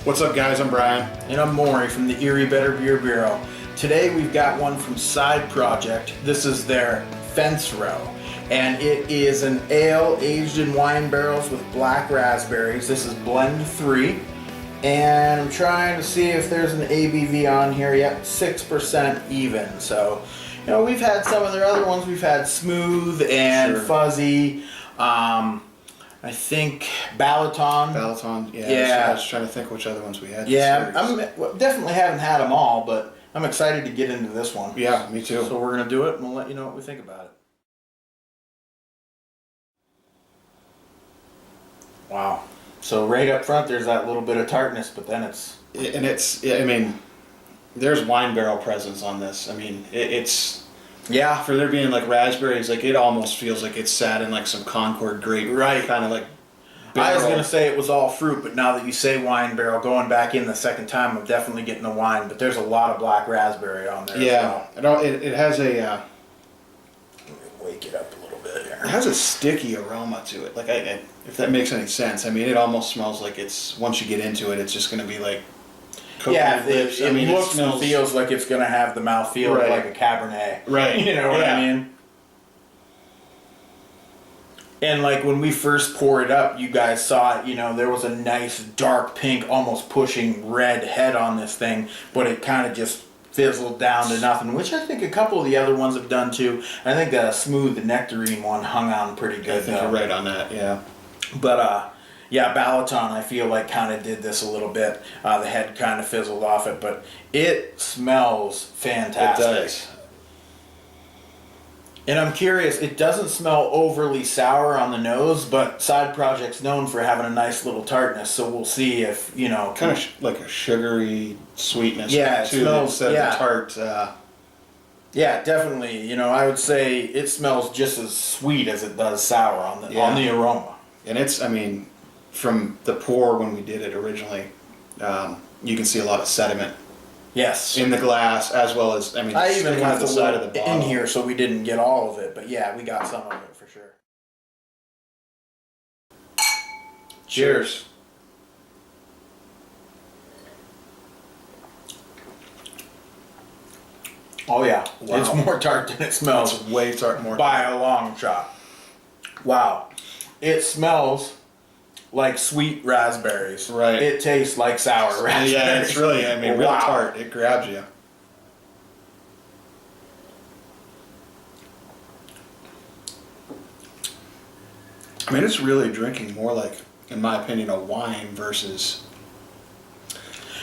What's up, guys? I'm Brian. And I'm Maury from the Erie Better Beer Bureau. Today we've got one from Side Project. This is their Fencerow, and it is an ale aged in wine barrels with black raspberries. This is blend 3, and I'm trying to see if there's an ABV on here. Yep, 6% even. So, you know, we've had some of their other ones. We've had smooth and fuzzy. I think Balaton, yeah. I was trying to think which other ones we had. Yeah, definitely haven't had them all, but I'm excited to get into this one. Yeah, me too. So we're going to do it, and we'll let you know what we think about it. Wow. So right up front, there's that little bit of tartness, but then I mean, there's wine barrel presence on this. I mean, it's... Yeah. For there being like raspberries, like it almost feels like it's sat in like some Concord grape. Right. Kind of like barrel. I was going to say it was all fruit, but now that you say wine barrel, going back in the second time, I'm definitely getting the wine, but there's a lot of black raspberry on there. Yeah. As well. It has a... Let me wake it up a little bit here. It has a sticky aroma to it. Like, if that makes any sense. I mean, it almost smells like it's... Once you get into it, it's just going to be like... Yeah, it looks and feels like it's going to have the mouthfeel of like a Cabernet. Right. You know what I mean? And like when we first poured it up, you guys saw it, you know, there was a nice dark pink, almost pushing red head on this thing, but it kind of just fizzled down to nothing, which I think a couple of the other ones have done too. I think the smooth, the nectarine one hung on pretty good. I think you're right on that, yeah. But, yeah, Balaton, I feel like kind of did this a little bit. The head kind of fizzled off it, but it smells fantastic. It does. And I'm curious, it doesn't smell overly sour on the nose, but Side Project's known for having a nice little tartness, so we'll see if, you know... Kind of like a sugary sweetness. Yeah, it smells... The tart... Yeah, definitely. You know, I would say it smells just as sweet as it does sour on the aroma. And it's, I mean... From the pour when we did it originally, you can see a lot of sediment. Yes. In the glass, as well as, I mean, I even left the side of the bottle in here so we didn't get all of it, but yeah, we got some of it for sure. Cheers. Oh yeah, wow. It's more tart than it smells. It's way more by a long shot. Wow, it smells like sweet raspberries. Right. It tastes like sour raspberries. Yeah, it's really, I mean, real tart. It grabs you. I mean, it's really drinking more like, in my opinion, a wine versus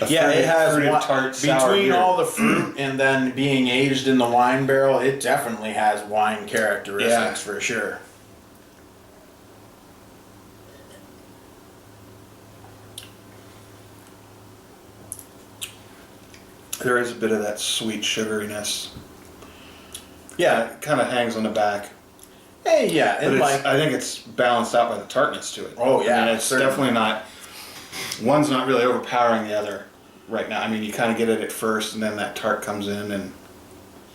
it has tart, sour between beer. all the fruit and then being aged in the wine barrel, it definitely has wine characteristics for sure. There is a bit of that sweet sugariness. Yeah, it kind of hangs on the back. Hey, yeah, and but I think it's balanced out by the tartness to it. Oh yeah, I mean, it's definitely not. One's not really overpowering the other right now. I mean, you kind of get it at first, and then that tart comes in, and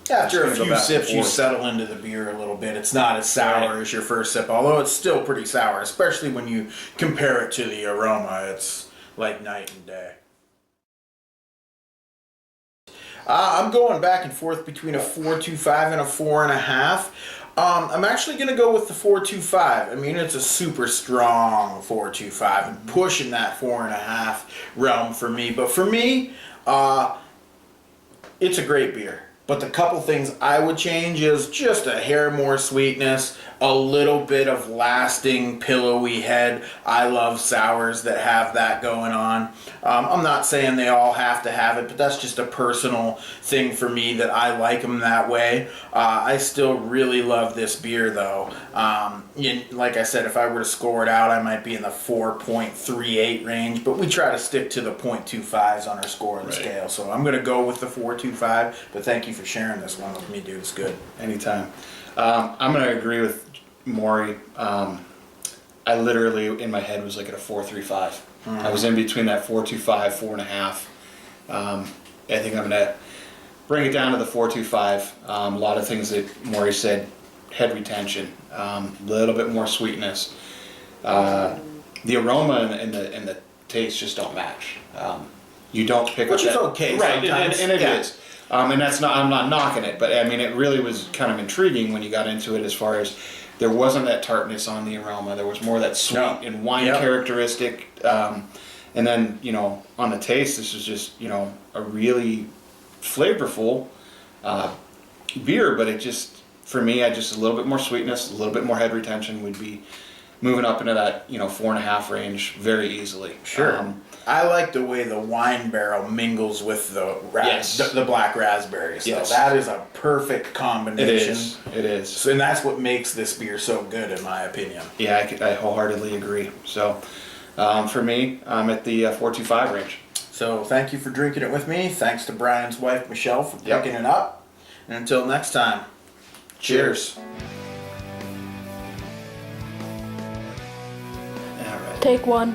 after a few sips, you settle into the beer a little bit. It's not as sour as your first sip, although it's still pretty sour, especially when you compare it to the aroma. It's like night and day. I'm going back and forth between a 4.25 and a 4.5. I'm actually going to go with the 4.25. I mean, it's a super strong 4.25 and pushing that 4.5 realm for me. But for me, it's a great beer. But the couple things I would change is just a hair more sweetness, a little bit of lasting pillowy head. I love sours that have that going on. I'm not saying they all have to have it, but that's just a personal thing for me that I like them that way. I still really love this beer though. Like I said, if I were to score it out, I might be in the 4.38 range, but we try to stick to the 0.25s on our score of the scale. So I'm going to go with the 4.25, but thank you for sharing this one with me, dude. It's good. Anytime. I'm going to agree with Maury. I literally, in my head, was like at a 4.35. I was in between that 4.25, 4.5. I think I'm gonna bring it down to the 4.25. A lot of things that Maury said, head retention, little bit more sweetness. The aroma and the taste just don't match. You don't pick Which up is that, okay right? sometimes. And it Yeah. is. And that's not. I'm not knocking it, but I mean, it really was kind of intriguing when you got into it. As far as there wasn't that tartness on the aroma, there was more that sweet No. and wine Yep. characteristic. And then on the taste, this was just a really flavorful beer, but it just for me, just a little bit more sweetness, a little bit more head retention would be moving up into that 4.5 range very easily. Sure. I like the way the wine barrel mingles with the Yes. the black raspberries. Yes. So that is a perfect combination. It is. So, and that's what makes this beer so good, in my opinion. Yeah, I wholeheartedly agree. So, for me, I'm at the 4.25 range. So thank you for drinking it with me. Thanks to Brian's wife, Michelle, for Yep. picking it up. And until next time, cheers. All right. Take one.